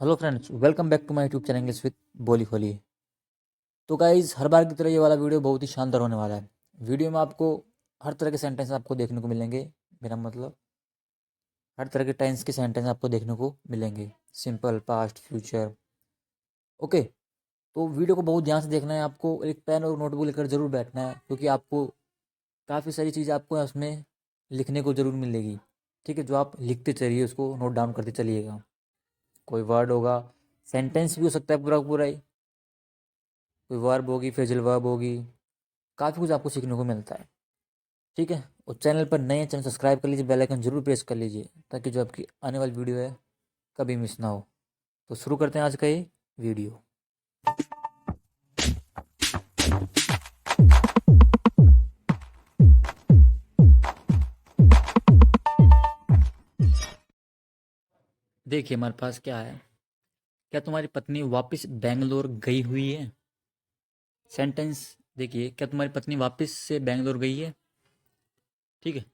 Hello friends, welcome back to my YouTube channel English with Boli Kholi. तो guys, हर बार की तरह ये वाला वीडियो बहुत ही शानदार होने वाला है। वीडियो में आपको हर तरह के सेंटेंस आपको देखने को मिलेंगे। मेरा मतलब हर तरह के टेंस के सेंटेंस आपको देखने को मिलेंगे। Simple, past, future. ओके। तो वीडियो को बहुत ध्यान से देखना है। आपको एक पेन और नोटबुक लेकर ज़रूर बैठना है, क्योंकि आपको काफ़ी सारी चीज़ आपको उसमें लिखने को ज़रूर मिलेगी। ठीक है, जो आप लिखते चलिए उसको नोट डाउन करते चलिएगा। कोई वर्ड होगा, सेंटेंस भी हो सकता है पूरा पूरा ही, कोई वर्ब होगी, फ्रेजल वर्ब होगी, काफ़ी कुछ आपको सीखने को मिलता है। ठीक है, और चैनल पर नए हैं, चैनल सब्सक्राइब कर लीजिए, बेल आइकन जरूर प्रेस कर लीजिए, ताकि जो आपकी आने वाली वीडियो है कभी मिस ना हो। तो शुरू करते हैं आज का ये वीडियो। देखिए हमारे पास क्या है। क्या तुम्हारी पत्नी वापस बेंगलोर गई हुई है? सेंटेंस देखिए, क्या तुम्हारी पत्नी वापस से बेंगलोर गई है? ठीक है।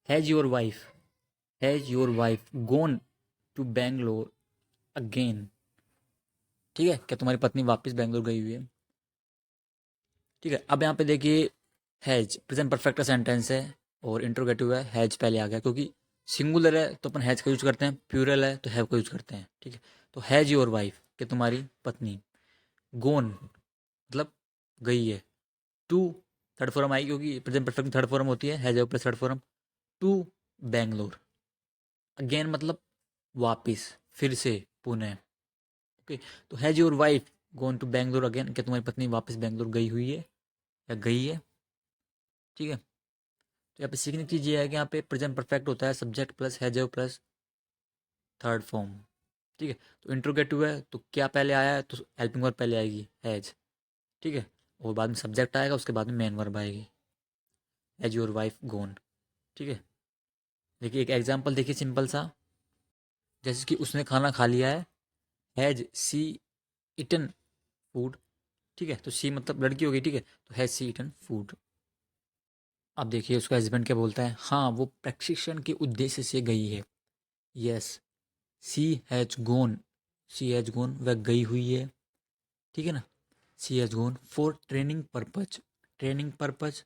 Has your wife gone to Bangalore again? ठीक है, क्या तुम्हारी पत्नी वापस बेंगलोर गई हुई है? ठीक है, अब यहाँ पे देखिए, हैज प्रेजेंट परफेक्ट का सेंटेंस है और इंट्रोगेटिव है। हैज पहले आ गया, क्योंकि सिंगुलर है तो अपन हैज का यूज करते हैं, प्लूरल है तो हैव का यूज करते हैं। ठीक है, तो हैज योर वाइफ कि तुम्हारी पत्नी, गोन मतलब गई है, टू थर्ड फॉर्म आई, क्योंकि प्रेजेंट परफेक्ट थर्ड फॉर्म होती है, has plus third form, to Bangalore. Again मतलब वापिस, फिर से, पुणे। ओके, तो has your wife gone to Bangalore again, क्या तुम्हारी पत्नी वापस बेंगलोर गई हुई है या गई है? ठीक है, तो यहाँ पे सीखने की चीज़ ये है कि यहाँ पे प्रेजेंट परफेक्ट होता है subject plus has plus third form. ठीक है, तो इंट्रोगेटिव है तो क्या पहले आया है, तो हेल्पिंग वर्ब पहले आएगी, हैज। ठीक है, और बाद में सब्जेक्ट आएगा, उसके बाद में मेन वर्ब आएगी, हैज योर वाइफ गोन। ठीक है, देखिए एक एग्जाम्पल देखिए सिंपल सा, जैसे कि उसने खाना खा लिया है, हैज सी इटन फूड। ठीक है, तो सी मतलब लड़की हो गई। ठीक है, तो हैज सी इटन फूड। अब देखिए उसका हस्बैंड क्या बोलता है, हाँ वो प्रशिक्षण के उद्देश्य से गई है। Yes, she has gone, she has gone वह गई हुई है। ठीक है ना, she has gone for training purpose, training purpose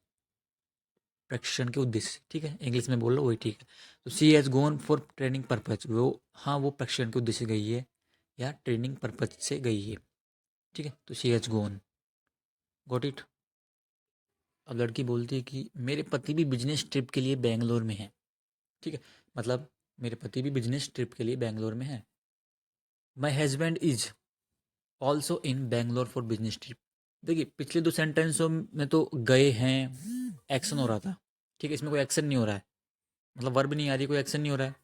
प्रशिक्षण के उद्देश्य से। ठीक है, इंग्लिश में बोल लो वही ठीक है। तो she has gone for training purpose, वो हाँ वो प्रशिक्षण के उद्देश्य से गई है या ट्रेनिंग पर्पज से गई है। ठीक है, तो she has gone, got it. अब लड़की बोलती है कि मेरे पति भी बिजनेस ट्रिप के लिए बेंगलोर में है। ठीक है, मतलब मेरे पति भी बिजनेस ट्रिप के लिए बेंगलोर में है। माई husband is also in Bangalore for business trip. देखिए पिछले दो सेंटेंसों में तो गए हैं, एक्शन हो रहा था। ठीक है, इसमें कोई एक्शन नहीं हो रहा है, मतलब वर्ब नहीं आ रही, कोई एक्शन नहीं हो रहा है।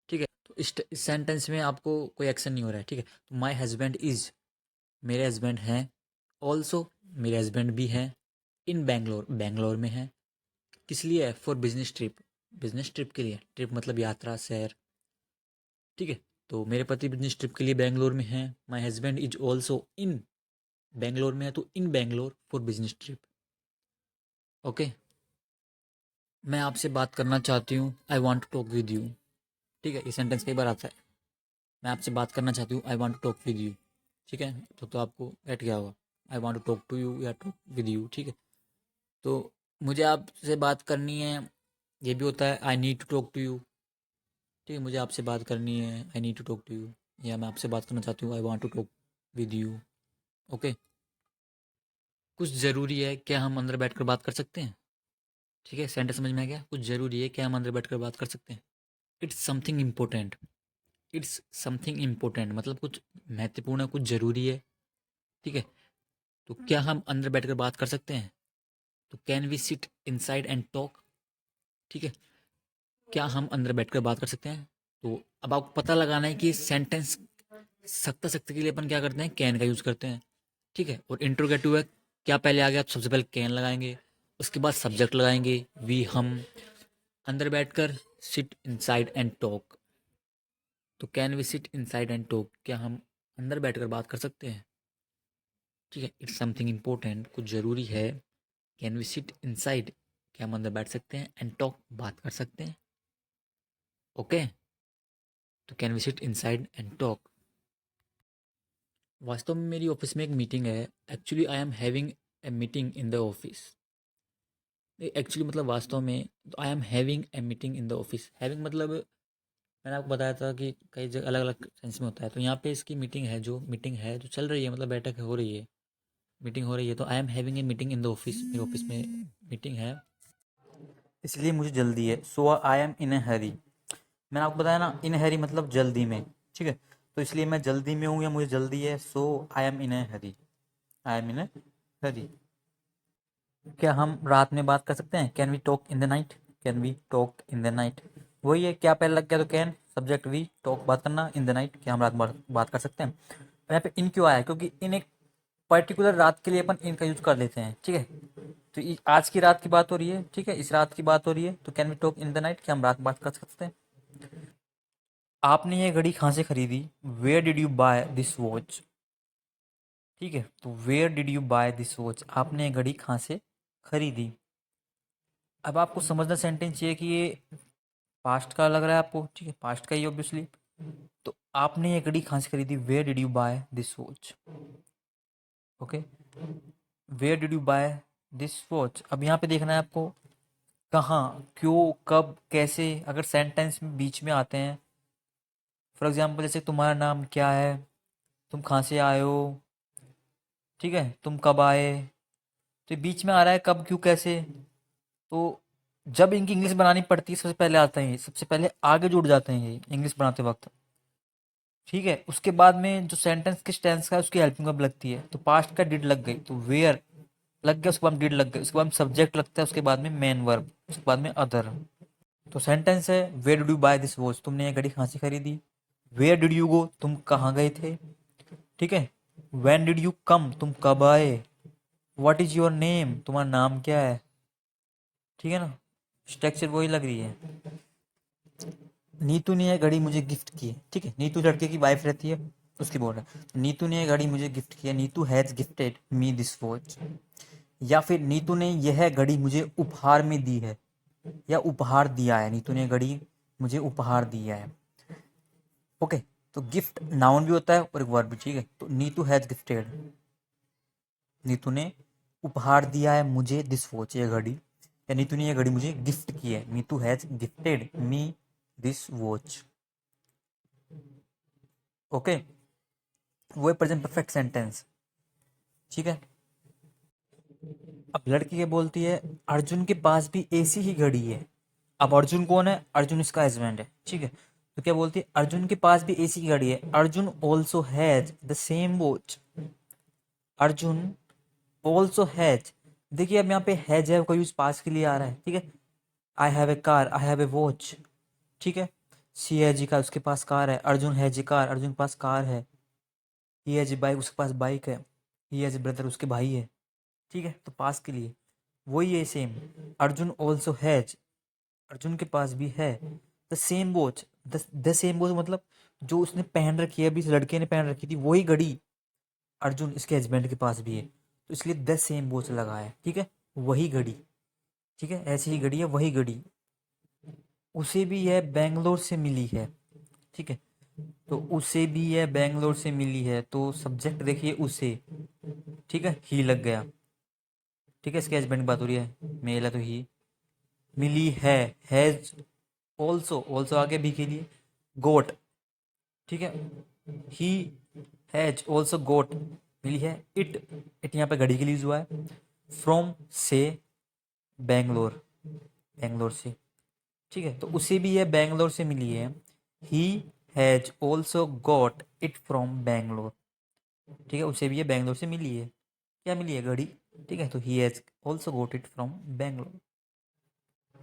ठीक है, तो इस सेंटेंस में आपको कोई एक्शन नहीं हो रहा है। ठीक है, तो माई हस्बैंड इज, मेरे हस्बैंड हैं, ऑल्सो मेरे हस्बैंड भी हैं, इन बेंगलोर बेंगलोर में हैं। किस लिए है? For business trip, business trip के लिए, ट्रिप मतलब यात्रा, सैर। ठीक है, तो मेरे पति बिजनेस ट्रिप के लिए बेंगलोर में हैं। My husband is also in, Bangalore में है तो in Bangalore for business trip. Okay, मैं आपसे बात करना चाहती हूँ, I want to talk with you. ठीक है, ये सेंटेंस कई बार आता है, मैं आपसे बात करना चाहती हूँ, I want to talk with you. ठीक है, तो आपको बैठ गया होगा, I want to talk to you या टॉक विद यू। ठीक है, तो मुझे आपसे बात करनी है, ये भी होता है I need to talk to you. ठीक है, मुझे आपसे बात करनी है, I need to talk to you, या मैं आपसे बात करना चाहती हूँ, I want to talk with you. Okay, कुछ ज़रूरी है, क्या हम अंदर बैठकर बात कर सकते हैं? ठीक है, सेंटेंस समझ में आ गया, कुछ ज़रूरी है, क्या हम अंदर बैठकर बात कर सकते हैं? It's something important, it's something important मतलब कुछ महत्वपूर्ण है, कुछ ज़रूरी है। ठीक है, तो क्या हम अंदर बैठकर बात कर सकते हैं? तो can we sit inside and talk? ठीक है, क्या हम अंदर बैठकर बात कर सकते हैं? तो अब आपको पता लगाना है कि सेंटेंस सख्त सख्त के लिए अपन क्या करते हैं, कैन का यूज़ करते हैं। ठीक है, और इंट्रोगेटिव है, क्या पहले आ गया तो सबसे पहले कैन लगाएंगे, उसके बाद सब्जेक्ट लगाएंगे, वी हम। अंदर बैठकर, सिट इनसाइड एंड टॉक, तो can we sit inside and talk, क्या हम अंदर बैठकर बात कर सकते हैं? ठीक है, इट्स समथिंग इम्पोर्टेंट, कुछ ज़रूरी है। कैन वी सिट इनसाइड, क्या हम अंदर बैठ सकते हैं, एंड टॉक बात कर सकते हैं। ओके, तो can we sit inside and talk. वास्तव में मेरी ऑफिस में एक मीटिंग है। Actually I am having a meeting in the office. Actually मतलब वास्तव में I am having a meeting in the office. Having मतलब मैंने आपको बताया था कि कई जगह अलग अलग सेंस में होता है। तो यहाँ पे इसकी मीटिंग है जो चल रही है, मतलब बैठक हो रही है, मीटिंग हो रही है। तो आई am having a meeting in the office, मेरे ऑफिस में मीटिंग है, इसलिए मुझे जल्दी है। So I am in a हरी। मैंने आपको बताया ना, इन हैरी मतलब जल्दी में, ठीक है। तो इसलिए मैं जल्दी में हूँ या मुझे जल्दी है। So I am in a hurry, I am in a hurry. क्या हम रात में बात कर सकते हैं? Can we talk in the night? Can we talk in the night? वही है, क्या पहले लग गया तो कैन, सब्जेक्ट वी, टॉक बात करना, इन द नाइट क्या हम रात में बात कर सकते हैं। और यहाँ पे इन क्यों आया? क्योंकि इन एक पर्टिकुलर रात के लिए अपन इन का यूज कर लेते हैं, ठीक है। तो आज की रात की बात हो रही है, ठीक है, इस रात की बात हो रही है, तो can we talk in the night क्या हम रात बात कर सकते हैं। आपने ये घड़ी कहाँ से खरीदी? Where did you buy this watch? ठीक है, तो where did you buy this watch, आपने ये घड़ी कहाँ से खरीदी। अब आपको समझना सेंटेंस चाहिए कि ये पास्ट का लग रहा है आपको, ठीक है, पास्ट का ही ऑब्वियसली। तो आपने ये घड़ी कहाँ से खरीदी? Where did you buy this watch? Okay, where did you buy this watch. अब यहाँ पे देखना है आपको कहाँ, क्यों, कब, कैसे। अगर सेंटेंस में बीच में आते हैं, फॉर एग्जाम्पल जैसे तुम्हारा नाम क्या है, तुम कहाँ से आए हो, ठीक है, तुम कब आए, तो ये बीच में आ रहा है कब, क्यों, कैसे। तो जब इनकी इंग्लिश बनानी पड़ती है सबसे पहले आते हैं, सबसे पहले आगे जुड़ जाते हैं ये इंग्लिश बनाते वक्त, ठीक है। उसके बाद में जो सेंटेंस किस टेंस का है उसकी हेल्पिंग वर्ब लगती है। तो पास्ट का डिड लग गई, तो वेयर लग गया, उसके बाद डिड लग गई, उसके बाद सब्जेक्ट लगता है, उसके बाद में मेन वर्ब, उसके बाद में अदर। तो सेंटेंस है, where did you buy this watch, तुमने ये घड़ी कहाँ से खरीदी। वेयर डिड यू गो, तुम कहाँ गए थे, ठीक है। व्हेन डिड यू कम, तुम कब आए। व्हाट इज योर नेम, तुम्हारा नाम क्या है, ठीक है ना। स्ट्रक्चर वही लग रही है। नीतू ने यह घड़ी मुझे गिफ्ट की है, ठीक है, नीतू लड़के की वाइफ रहती है, उसकी बोल रहा है। नीतू ने यह घड़ी मुझे गिफ्ट किया, Neetu has gifted me this watch. या फिर नीतू ने यह घड़ी मुझे उपहार में दी है, या उपहार दिया है, नीतू ने घड़ी मुझे उपहार दिया है। ओके, तो गिफ्ट नाउन भी होता है और एक वर्ब भी, ठीक है। तो नीतू हैज गिफ्टेड, नीतू ने उपहार दिया है मुझे दिस वॉच, ये घड़ी, या नीतू ने ये घड़ी मुझे गिफ्ट की है, Neetu has gifted me this watch. Okay, वो है प्रेजेंट परफेक्ट सेंटेंस, ठीक है। अब लड़की के बोलती है अर्जुन के पास भी ऐसी ही घड़ी है। अब अर्जुन कौन है? अर्जुन इसका हस्बैंड है, ठीक है। तो क्या बोलती है? अर्जुन के पास भी ऐसी ही घड़ी है, Arjun also has the same watch. Arjun also has, देखिए अब यहाँ पे हैज है का यूज पास के लिए आ रहा है, ठीक है। I have a car, I have a watch, ठीक है। सी हैज ए कार, उसके पास कार है। Arjun has a car, Arjun के पास कार है। ही हैज ए बाइक, उसके पास बाइक है। ही हैज ए ब्रदर, उसके भाई है, ठीक है। तो पास के लिए वही है same. Arjun also has, Arjun के पास भी है the same watch. The same watch मतलब जो उसने पहन रखी है, अभी इस लड़के ने पहन रखी थी वही घड़ी अर्जुन इसके हस्बैंड के पास भी है, तो इसलिए द सेम वॉच लगा है, ठीक है, वही घड़ी, ठीक है, ऐसी ही घड़ी है, वही घड़ी। उसे भी यह बेंगलोर से मिली है, ठीक है। तो उसे भी यह बेंगलोर से मिली है, तो सब्जेक्ट देखिए उसे, ठीक है, ही लग गया, ठीक है। इसके हस्बैंड की बात हो रही है, मेल है तो ही। मिली है, हैज ऑल्सो, ऑल्सो आगे भी के लिए, गोट, ठीक है। ही हैज ऑल्सो गोट, मिली है। इट, इट यहाँ पे घड़ी के लिए यूज हुआ है। फ्रॉम से, बेंगलोर, बेंगलोर से, ठीक है। तो उसे भी यह बेंगलोर से मिली है। He has also got it from Bangalore, ठीक है, उसे भी ये बेंगलोर से मिली है। क्या मिली है? घड़ी, ठीक है। तो he has also got it from Bangalore.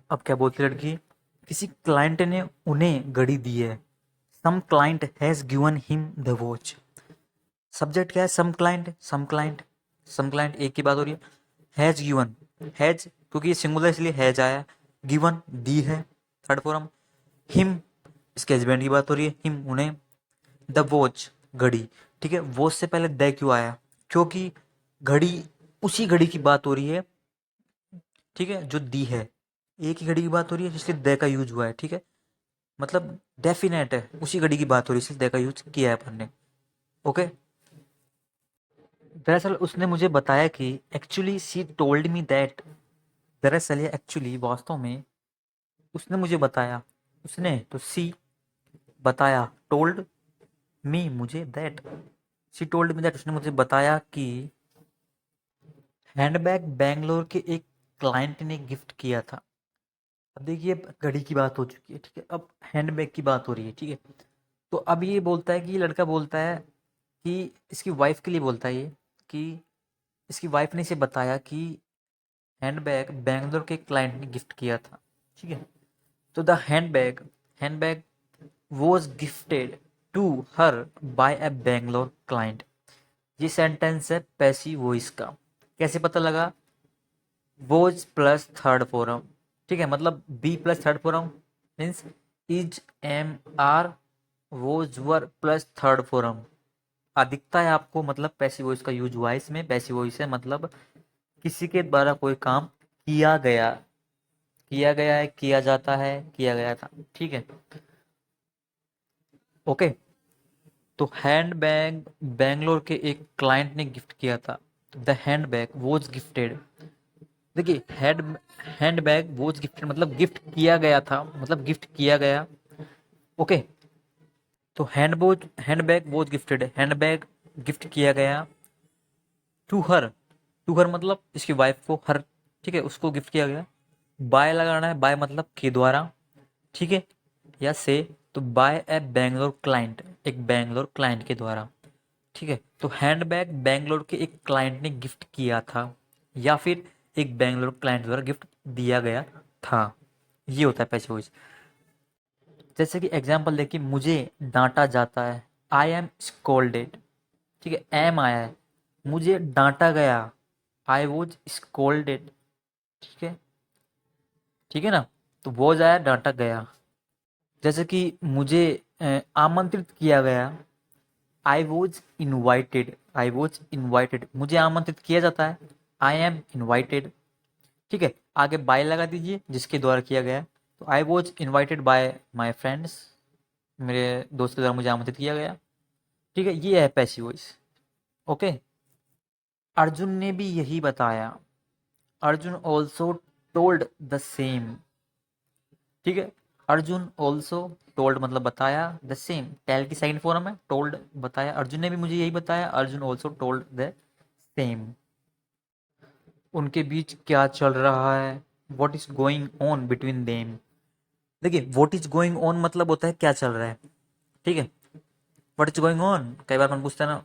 अब क्या बोलती लड़की? किसी क्लाइंट ने उन्हें घड़ी दी है। Some client has given him the watch. Subject क्या है? Some client, some client, some client एक की बात हो रही है। हैज गिवन, हैज क्योंकि ये सिंगुलर इसलिए हैज आया। गिवन दी है, थर्ड फॉर्म। हिम इसके हस्बैंड की बात हो रही है, हिम उन्हें। द वॉच घड़ी, ठीक है। वॉच से पहले द क्यों आया? क्योंकि घड़ी, उसी घड़ी की बात हो रही है, ठीक है, जो दी है। एक ही घड़ी की बात हो रही है इसलिए द का यूज हुआ है, ठीक है। मतलब डेफिनेट है, उसी घड़ी की बात हो रही है इसलिए द का यूज किया है अपन ने। ओके, दरअसल उसने मुझे बताया कि actually she told me that, दरअसल ये एक्चुअली वास्तव में उसने मुझे बताया, उसने तो सी बताया, टोल्ड मी मुझे that, she told me that उसने मुझे बताया कि हैंडबैग बैंगलोर के एक क्लाइंट ने गिफ्ट किया था। अब देखिए अब घड़ी की बात हो चुकी है, ठीक है, अब हैंडबैग की बात हो रही है, ठीक है। तो अब ये बोलता है कि ये लड़का बोलता है कि इसकी वाइफ के लिए बोलता है ये कि इसकी वाइफ ने इसे बताया कि हैंडबैग बैंगलोर के क्लाइंट ने गिफ्ट किया था, ठीक है। तो the handbag handbag was gifted to her by a Bangalore client. ये सेंटेंस है पैसिव वॉइस का। कैसे पता लगा? वॉज प्लस थर्ड फॉर्म, ठीक है, मतलब be plus third form means is, am, are, was, were plus third form दिखता है आपको, मतलब पैसिव वॉइस का यूज हुआ है इसमें। पैसिव वॉइस है मतलब किसी के द्वारा कोई काम किया गया है, किया जाता है, किया गया था, ठीक है। ओके, तो हैंडबैग बैंगलोर के एक क्लाइंट ने गिफ्ट किया था। द हैंडबैग वॉज गिफ्टेड, देखिए हैंडबैग वॉज गिफ्टेड मतलब गिफ्ट किया गया था, मतलब गिफ्ट किया गया। ओके, तो handbag was gifted, handbag gift किया गया टू हर मतलब इसकी वाइफ को, हर, ठीक है, उसको गिफ्ट किया गया। बाय लगाना है, बाय मतलब के द्वारा, ठीक है, या से, तो बाय ए बैंगलोर क्लाइंट, एक बैंगलोर क्लाइंट के द्वारा, ठीक है। तो हैंडबैग बैंगलोर के एक क्लाइंट ने गिफ्ट किया था या फिर एक बैंगलोर क्लाइंट द्वारा गिफ्ट दिया गया था, ये होता है पैसिव वॉइस। जैसे कि एग्जांपल देखिए, मुझे डांटा जाता है, आई एम स्कोल्डेड, ठीक है, एम आया है, मुझे डांटा गया, आई वॉज स्कोल्डेड, ठीक है, ठीक है ना। तो वॉज आया, डांटा गया। जैसे कि मुझे आमंत्रित किया गया, आई वॉज इनवाइटेड, मुझे आमंत्रित किया जाता है, आई एम इनवाइटेड, ठीक है। आगे बाय लगा दीजिए जिसके द्वारा किया गया, तो I was invited bye my friends, मेरे दोस्त के द्वारा मुझे आमंत्रित किया गया, ठीक है, ये है पैसिव वॉइस। ओके, अर्जुन ने भी यही बताया, Arjun also told the same, ठीक है। अर्जुन ऑल्सो टोल्ड मतलब बताया, द सेम टेल की सेकंड फॉर्म है, टोल्ड बताया, अर्जुन ने भी मुझे यही बताया, Arjun also told the same. उनके बीच क्या चल रहा है, what is going on between them, देखिए वॉट इज गोइंग ऑन मतलब होता है क्या चल रहा है, ठीक है। वट इज गोइंग ऑन कई बार मन पूछता है ना,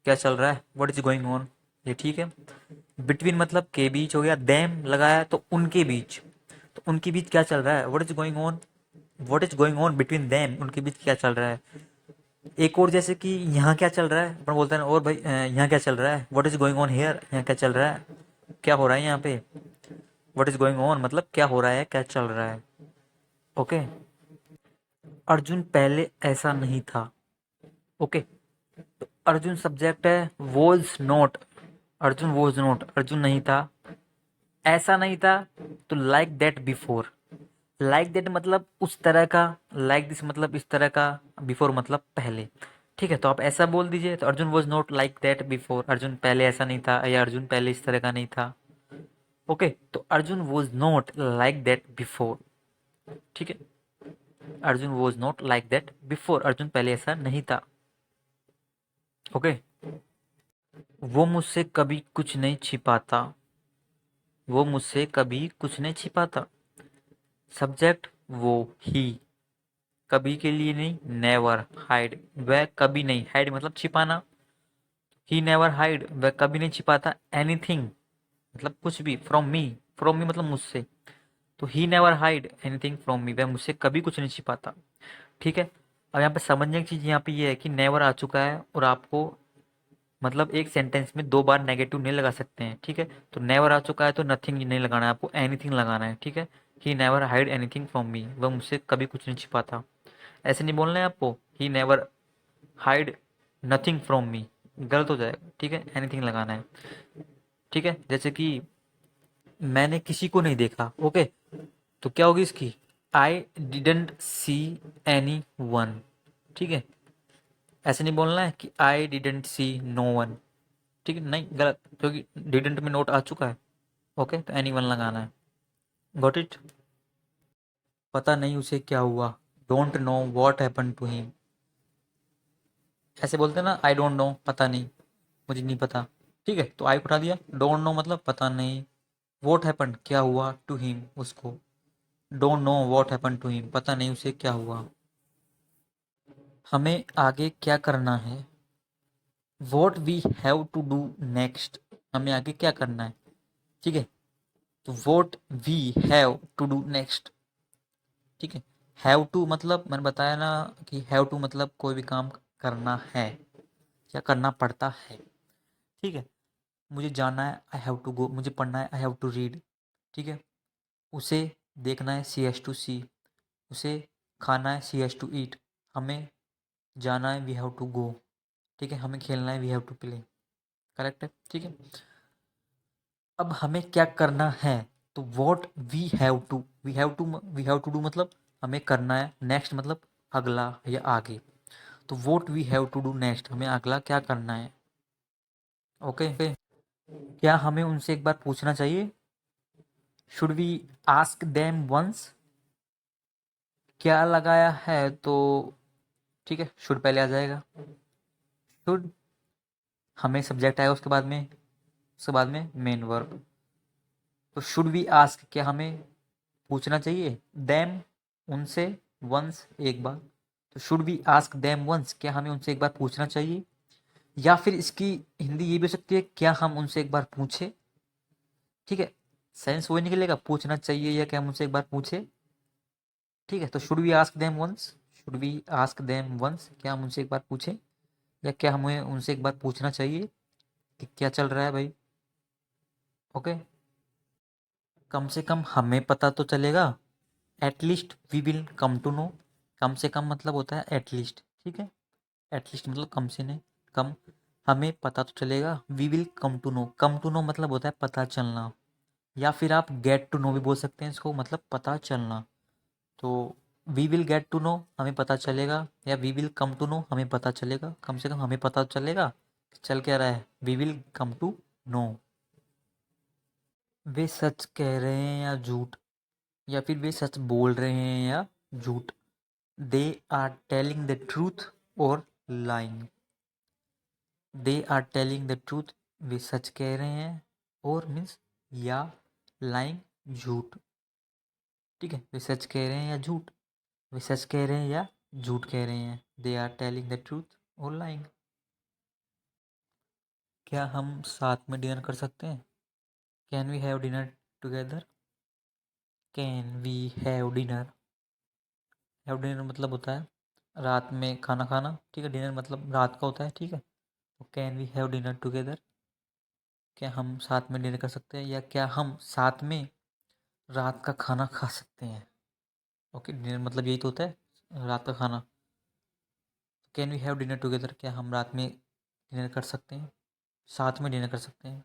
क्या चल रहा है, वट इज गोइंग ऑन, ये ठीक है। बिटवीन मतलब के बीच हो गया, देम लगाया तो उनके बीच, तो उनके बीच क्या चल रहा है, what is going on, what is going on between them, उनके बीच क्या चल रहा है। एक और जैसे कि यहाँ क्या चल रहा है, अपन बोलते हैं ना, और भाई यहाँ क्या चल रहा है, what is going on here, यहाँ क्या चल रहा है, क्या हो रहा है यहाँ पे। वट इज गोइंग ऑन मतलब क्या हो रहा है, क्या चल रहा है। ओके, अर्जुन पहले ऐसा नहीं था। ओके, अर्जुन सब्जेक्ट है, was not, Arjun was not, Arjun नहीं था, ऐसा नहीं था, तो like that before, like that मतलब उस तरह का, लाइक दिस मतलब इस तरह का, बिफोर मतलब पहले, ठीक है। तो आप ऐसा बोल दीजिए, तो Arjun was not like that before, Arjun पहले ऐसा नहीं था, या अर्जुन पहले इस तरह का नहीं था। ओके, तो Arjun was not like that before, ठीक है, Arjun was not like that before, Arjun पहले ऐसा नहीं था। ओके, वो मुझसे कभी कुछ नहीं छिपाता, वो मुझसे कभी कुछ नहीं छिपाता। सब्जेक्ट वो, ही, कभी के लिए नहीं, नेवर, हाइड, वह कभी नहीं, हाइड मतलब छिपाना, ही नेवर हाइड, वह कभी नहीं छिपाता, एनीथिंग मतलब कुछ भी, फ्रॉम मी मतलब मुझसे, तो he never hide anything from me, वह मुझसे कभी कुछ नहीं छिपाता, ठीक है। अब यहाँ पे समझने की चीज़ यहाँ पे ये है कि नेवर आ चुका है और आपको मतलब एक सेंटेंस में दो बार नेगेटिव नहीं लगा सकते हैं, ठीक है। तो नेवर आ चुका है तो नथिंग नहीं लगाना है आपको, एनीथिंग लगाना है, ठीक है। He never hide anything from me, वह मुझसे कभी कुछ नहीं छिपाता, ऐसे नहीं बोलना है आपको, he never hide nothing from me, गलत हो जाएगा, ठीक है, एनीथिंग लगाना है, ठीक है। जैसे कि मैंने किसी को नहीं देखा, ओके, तो क्या होगी इसकी, I didn't see anyone, ठीक है। ऐसे नहीं बोलना है कि I didn't see no one, ठीक है, नहीं गलत, क्योंकि डिडंट में नोट आ चुका है। ओके, तो एनीवन लगाना है। Got it. पता नहीं उसे क्या हुआ, don't know what happen to him. ऐसे बोलते हैं ना, आई डोंट नो, पता नहीं, मुझे नहीं पता। ठीक है, तो आई को उठा दिया, डोंट नो मतलब पता नहीं, व्हाट हैपन क्या हुआ, टू हिम उसको, don't know what happen to him पता नहीं उसे क्या हुआ। हमें आगे क्या करना है, what we have to do next, हमें आगे क्या करना है। ठीक है, तो what we have to do next. ठीक है, हैव टू मतलब मैंने बताया ना कि हैव टू मतलब कोई भी काम करना है या करना पड़ता है। ठीक है, मुझे जाना है, आई हैव टू गो, मुझे पढ़ना है, आई हैव टू रीड। ठीक है, उसे देखना है, सी हैज टू सी, उसे खाना है, सी हैज टू ईट, हमें जाना है, वी हैव टू गो। ठीक है, हमें खेलना है, we have to play. Correct है। ठीक है, अब हमें क्या करना है, तो what we have to, we have to do मतलब हमें करना है, नेक्स्ट मतलब अगला या आगे। तो what we have to do next, हमें अगला क्या करना है। ओके, क्या हमें उनसे एक बार पूछना चाहिए, should we ask them once. क्या लगाया है तो ठीक है, शुड पहले आ जाएगा, शुड, हमें सब्जेक्ट आएगा उसके बाद में मेन वर्ब। तो शुड वी आस्क, क्या हमें पूछना चाहिए, देम उनसे, वंस एक बार। तो should we ask them once, क्या हमें उनसे एक बार पूछना चाहिए, या फिर इसकी हिंदी ये भी हो सकती है, क्या हम उनसे एक बार पूछे। ठीक है, सेंस वही निकलेगा, पूछना चाहिए या क्या हम उनसे एक बार पूछे। ठीक है, तो should we ask them once, should we ask them once, क्या हम उनसे एक बार पूछे, या क्या हमें उनसे एक बार पूछना चाहिए कि क्या चल रहा है भाई। ओके, कम से कम हमें पता तो चलेगा, at least we will come to know. कम से कम मतलब होता है एटलीस्ट। ठीक है, एटलीस्ट मतलब कम से नहीं, कम, हमें पता तो चलेगा, we will come to know, come to know मतलब होता है पता चलना, या फिर आप गेट टू नो भी बोल सकते हैं इसको, मतलब पता चलना। तो we will get to know हमें पता चलेगा, या we will come to know हमें पता चलेगा, कम से कम हमें पता तो चलेगा कि चल क्या रहा है, we will come to know. वे सच कह रहे हैं या झूठ, या फिर वे सच बोल रहे हैं या झूठ। They are telling the truth और lying. They are telling the truth, वे सच कह रहे हैं, और मीन्स या लाइंग, झूठ। ठीक है, वे सच कह रहे हैं या झूठ, वे सच कह रहे हैं या झूठ कह रहे हैं, they are telling the truth और लाइंग। क्या हम साथ में डिनर कर सकते हैं, can we have dinner together, can we have dinner. Have dinner मतलब होता है रात में खाना खाना। ठीक है, डिनर मतलब रात का होता है। ठीक है, तो can we have dinner together, क्या हम साथ में डिनर कर सकते हैं, या क्या हम साथ में रात का खाना खा सकते हैं। ओके, डिनर मतलब यही तो होता है, रात का खाना। Can we have dinner together, क्या हम रात में डिनर कर सकते हैं, साथ में डिनर कर सकते हैं।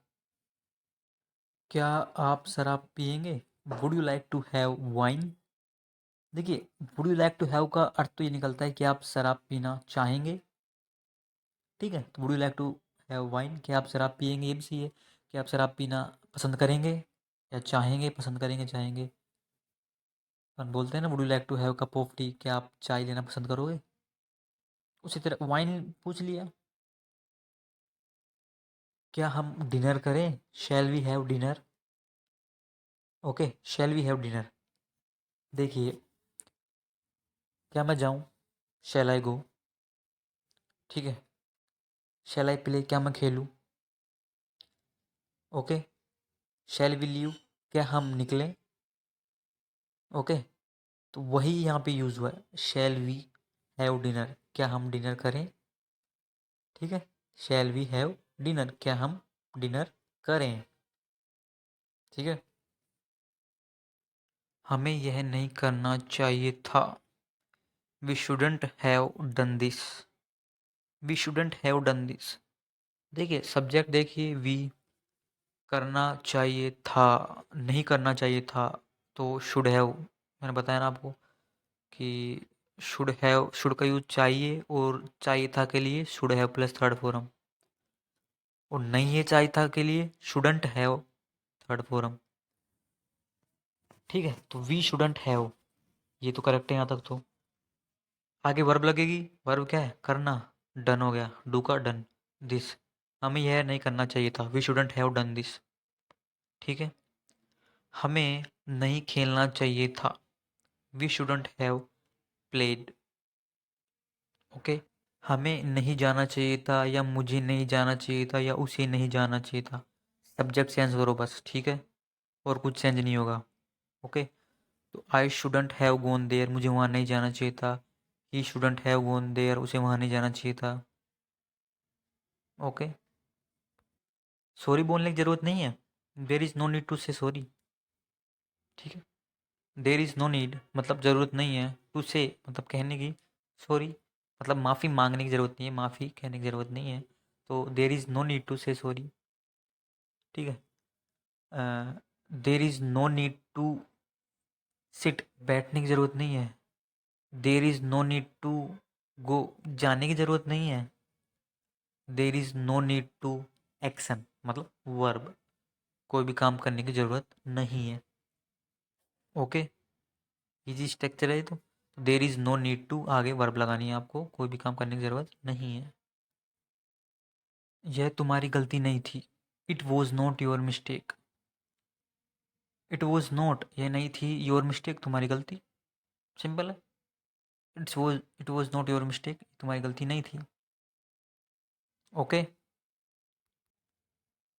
क्या आप शराब पियेंगे, would you like to have wine. देखिए, would you like to have का अर्थ तो ये निकलता है कि आप शराब पीना चाहेंगे। ठीक है, तो would you like to have wine, क्या आप शराब पियेंगे, ये भी सही है कि आप शराब पीना पसंद करेंगे, या चाहेंगे, पसंद करेंगे, चाहेंगे। अपन बोलते हैं ना, would you like to have cup of tea, क्या आप चाय लेना पसंद करोगे। उसी तरह वाइन पूछ लिया, क्या हम डिनर करें, shall we have dinner. Okay, shall we have dinner. देखिए, क्या मैं जाऊं, शैल आई गो। ठीक है, शैल आई प्ले, क्या मैं खेलूं। ओके, शैल वी लीव, क्या हम निकलें। ओके, तो वही यहाँ पे यूज़ हुआ है, शैल वी हैव डिनर, क्या हम डिनर करें। ठीक है, शैल वी हैव डिनर, क्या हम डिनर करें। ठीक है, हमें यह नहीं करना चाहिए था, we shouldn't have done this, we shouldn't have done this. देखिए, सब्जेक्ट देखिए, वी, करना चाहिए था, नहीं करना चाहिए था, तो शुड हैव। मैंने बताया ना आपको कि शुड हैव, शुड का यूज चाहिए और चाहिए था के लिए should have plus third form. और नहीं है चाहिए था के लिए शुडंट हैव, थर्ड फॉर्म। ठीक है, तो वी शुडंट हैव, ये तो करेक्ट है यहाँ तक। तो आगे वर्ब लगेगी। वर्ब क्या है? करना। डन हो गया, डू का डन। दिस, हमें यह नहीं करना चाहिए था, we shouldn't have done this. ठीक है, हमें नहीं खेलना चाहिए था, we shouldn't have played. Okay, हमें नहीं जाना चाहिए था, या मुझे नहीं जाना चाहिए था, या उसे नहीं जाना चाहिए था। सब्जेक्ट चेंज करो बस, ठीक है, और कुछ चेंज नहीं होगा। ओके, तो I shouldn't have gone there, मुझे वहाँ नहीं जाना चाहिए था। He shouldn't have gone there, उसे वहाँ नहीं जाना चाहिए था। ओके, सॉरी बोलने की ज़रूरत नहीं है, there is no need to say sorry. ठीक है, देर इज़ नो नीड मतलब ज़रूरत नहीं है, टू से मतलब कहने की, सॉरी मतलब माफ़ी मांगने की ज़रूरत नहीं है, माफ़ी कहने की ज़रूरत नहीं है। तो there is no need to say sorry. ठीक है, there is no need to sit, बैठने की ज़रूरत नहीं है। There is no need to go, जाने की ज़रूरत नहीं है। There is no need to action मतलब वर्ब, कोई भी काम करने की ज़रूरत नहीं है। ओके, इजी स्ट्रक्चर है। तो there is no need to, आगे वर्ब लगानी है आपको, कोई भी काम करने की ज़रूरत नहीं है। यह तुम्हारी गलती नहीं थी, it was not your mistake. It was not, यह नहीं थी, योर मिस्टेक तुम्हारी गलती, सिंपल है। It was not your mistake, तुम्हारी गलती नहीं थी। ओके,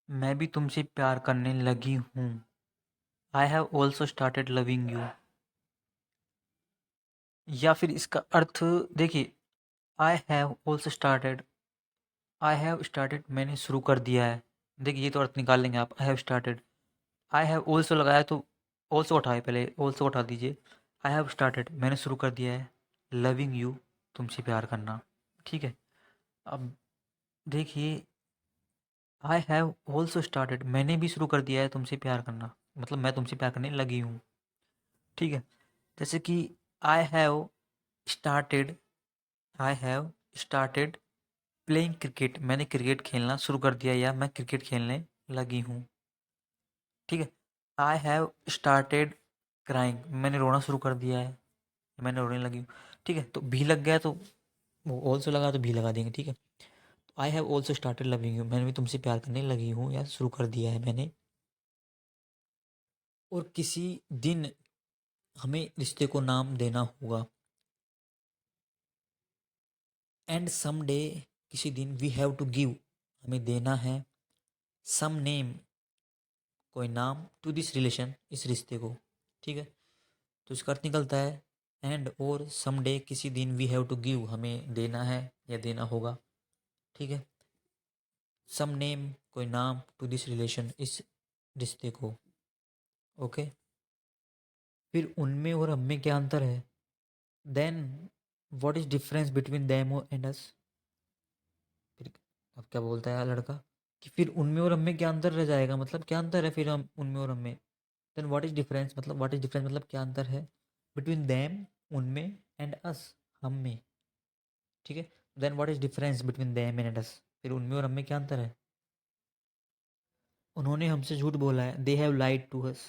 मैं भी तुमसे प्यार करने लगी हूँ, I have also started loving you. या फिर इसका अर्थ देखिए, I have also started, I have started मैंने शुरू कर दिया है। देखिए ये तो अर्थ निकाल लेंगे आप, I have started, I have also लगाया तो ऑल्सो उठाए, पहले ऑल्सो उठा दीजिए। आई हैव स्टार्टेड मैंने शुरू कर दिया है, लविंग यू तुमसे प्यार करना। ठीक है, अब देखिए, आई हैव ऑल्सो स्टार्टेड मैंने भी शुरू कर दिया है तुमसे प्यार करना, मतलब मैं तुमसे प्यार करने लगी हूँ। ठीक है, जैसे कि I have started, I have started playing cricket, मैंने क्रिकेट खेलना शुरू कर दिया, या मैं क्रिकेट खेलने लगी हूँ। ठीक है, आई हैव स्टार्टेड क्राइंग, मैंने रोना शुरू कर दिया है, मैंने रोने लगी हूँ। ठीक है, तो भी लग गया तो वो ऑल्सो लगा तो भी लगा देंगे। ठीक है, I have also started loving you, मैंने भी तुमसे प्यार करने लगी हूँ या शुरू कर दिया है मैंने। और किसी दिन हमें रिश्ते को नाम देना होगा, एंड सम डे, किसी दिन, वी हैव टू गिव, हमें देना है, सम नेम, कोई नाम, टू दिस रिलेशन, इस रिश्ते को। ठीक है, तो इसका अर्थ निकलता है एंड और समडे, किसी दिन, वी हैव टू गिव, हमें देना है या देना होगा। ठीक है, सम नेम, कोई नाम, टू दिस रिलेशन, इस रिश्ते को। ओके, फिर उनमें और हम में क्या अंतर है? Then what is difference between them and us. फिर अब क्या बोलता है लड़का कि फिर उनमें और हम में क्या अंतर रह जाएगा, मतलब क्या अंतर है फिर हम उनमें और हम में। देन व्हाट इज डिफरेंस मतलब, व्हाट इज डिफरेंस मतलब क्या अंतर है, बिटवीन देम उनमें, एंड अस हम में। ठीक है, then what is difference between them and us, फिर उनमें और हम में क्या अंतर है। उन्होंने हमसे झूठ बोला है, they have lied to us,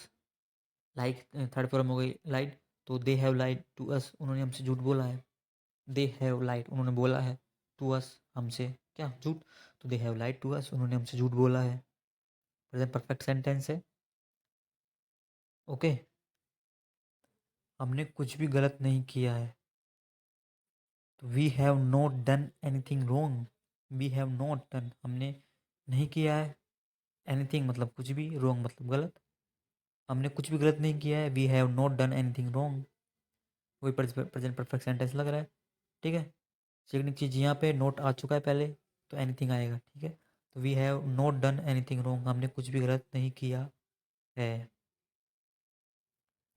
like third form हो गई लाइड, तो दे हैव लाइड टू अस, उन्होंने हमसे झूठ बोला है। दे हैव लाइड, उन्होंने बोला है, टू अस, हमसे, क्या झूठ, तो दे हैव लाइड टू अस, उन्होंने हमसे झूठ बोला है। प्रेजेंट परफेक्ट सेंटेंस है। ओके, हमने कुछ भी गलत नहीं किया है, तो we have not done anything wrong, we have not done, हमने नहीं किया है, एनीथिंग मतलब कुछ भी, रॉन्ग मतलब गलत, हमने कुछ भी गलत नहीं किया है, we have not done anything wrong, वही प्रेजेंट परफेक्ट सेंटेंस लग रहा है। ठीक है, सेकंड चीज़ यहाँ पे नोट आ चुका है पहले, तो एनीथिंग आएगा। ठीक है, तो we have not done anything wrong, हमने कुछ भी गलत नहीं किया है।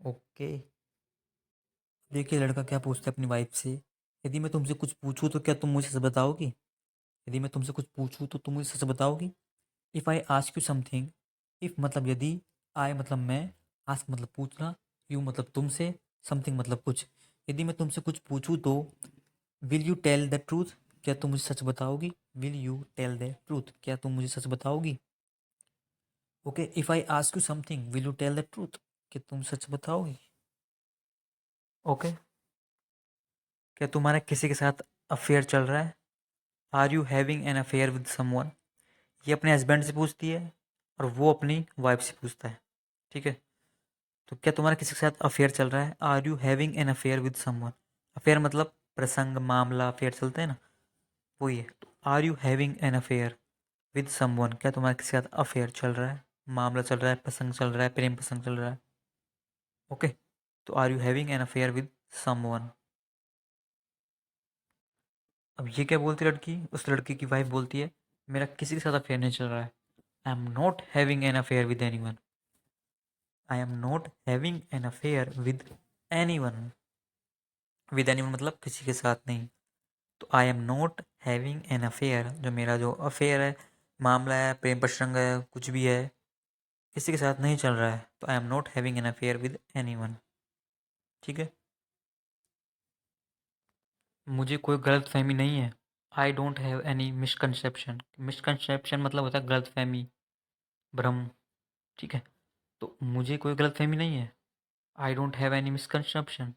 ओके, देखिए लड़का क्या पूछता है अपनी वाइफ से, यदि मैं तुमसे कुछ पूछूं तो क्या तुम मुझे सच बताओगी। यदि मैं तुमसे कुछ पूछूं तो तुम मुझे सच बताओगी। If I ask you something, if मतलब यदि, आई मतलब मैं, आस्क मतलब पूछना, यू मतलब तुमसे, समथिंग मतलब कुछ, यदि मैं तुमसे कुछ पूछूं तो, will you tell the truth, क्या तुम मुझे सच बताओगी, will you tell the truth, क्या तुम मुझे सच बताओगी? Okay, if I ask you something will you tell the truth, क्या तुम सच बताओगी? ओके, क्या तुम्हारा किसी के साथ अफेयर चल रहा है? Are you having an affair with someone, ये अपने हस्बैंड से पूछती है और वो अपनी वाइफ से पूछता है, ठीक है? तो क्या तुम्हारा किसी के साथ अफेयर चल रहा है? Are you having an affair with someone, affair मतलब प्रसंग, मामला, अफेयर चलते हैं ना, वही है। तो are you having an affair with someone, क्या तुम्हारा किसी के साथ अफेयर चल रहा है, मामला चल रहा है, प्रसंग चल रहा है, प्रेम प्रसंग चल रहा है? ओके, तो are you having an affair with someone. अब ये क्या बोलती है लड़की? उस लड़की की वाइफ बोलती है मेरा किसी के साथ अफेयर नहीं चल रहा है। I am not having an affair with anyone, I am not having an affair with anyone. With anyone मतलब किसी के साथ नहीं। तो I am not having an affair, जो मेरा जो अफेयर है, मामला है, प्रेम प्रसंग है, कुछ भी है, किसी के साथ नहीं चल रहा है। तो I am not having an affair with anyone, ठीक है? मुझे कोई गलत फहमी नहीं है। I don't have any misconception, misconception मतलब होता है गलत फहमी, भ्रम, ठीक है? तो मुझे कोई गलत फहमी नहीं है, I don't have any misconception,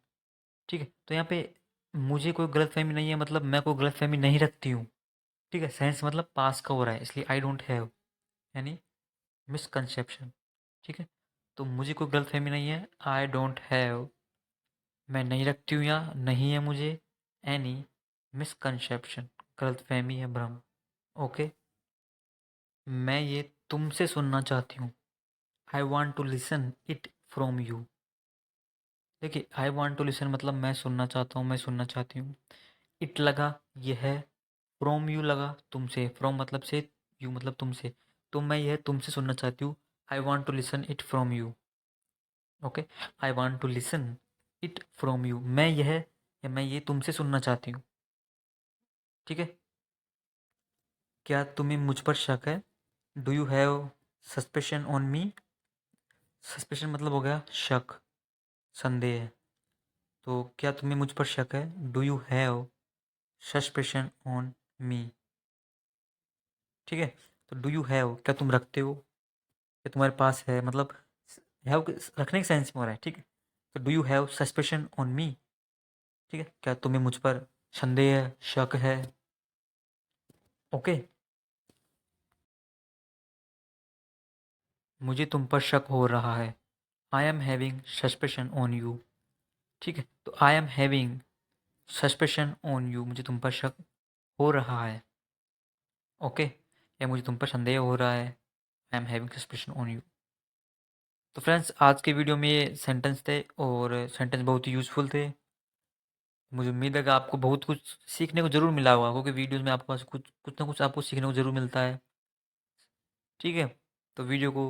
ठीक है? तो यहाँ पे मुझे कोई गलत फहमी नहीं है मतलब मैं कोई गलत फहमी नहीं रखती हूँ, ठीक है? सेंस मतलब पास का हो रहा है, इसलिए आई डोंट हैव यानी मिसकंसेप्शन, ठीक है? तो मुझे कोई गलत फहमी नहीं है, आई डोंट हैव, मैं नहीं रखती हूँ या नहीं है मुझे एनी मिसकंसेप्शन, गलत फहमी है, भ्रम। ओके, मैं ये तुमसे सुनना चाहती हूँ, I want to listen it from you. देखिए, आई वॉन्ट टू लिसन मतलब मैं सुनना चाहता हूँ, मैं सुनना चाहती हूँ। इट लगा ये है, फ्रॉम यू लगा तुमसे, फ्रॉम मतलब से, यू मतलब तुमसे, तो मैं यह तुमसे सुनना चाहती हूँ, I want to listen it from you. Okay, I want to listen it from you, मैं यह या मैं ये तुमसे सुनना चाहती हूँ, ठीक है? क्या तुम्हें मुझ पर शक है? Do you have suspicion on me, suspicion मतलब हो गया शक, संदेह। तो क्या तुम्हें मुझ पर शक है? Do you have suspicion on me, ठीक है? तो डू यू हैव क्या तुम रखते हो, क्या तुम्हारे पास है, मतलब हैव रखने के सेंस में हो रहा है, ठीक है? तो do you have suspicion on me, ठीक है? क्या तुम्हें मुझ पर संदेह है, शक है? ओके, मुझे तुम पर शक हो रहा है, आई am having suspicion on you, ठीक है? तो आई am having suspicion on you, मुझे तुम पर शक हो रहा है, ओके? या मुझे तुम पर संदेह हो रहा है, आई am having suspicion on you. तो फ्रेंड्स, आज के वीडियो में ये सेंटेंस थे और सेंटेंस बहुत ही यूज़फुल थे। मुझे उम्मीद है कि आपको बहुत कुछ सीखने को ज़रूर मिला होगा, क्योंकि वीडियोज़ में आपके पास कुछ कुछ ना कुछ आपको सीखने को ज़रूर मिलता है, ठीक है? तो वीडियो को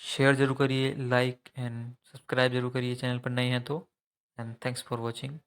शेयर ज़रूर करिए, लाइक एंड सब्सक्राइब ज़रूर करिए चैनल पर नए हैं तो। And thanks for watching.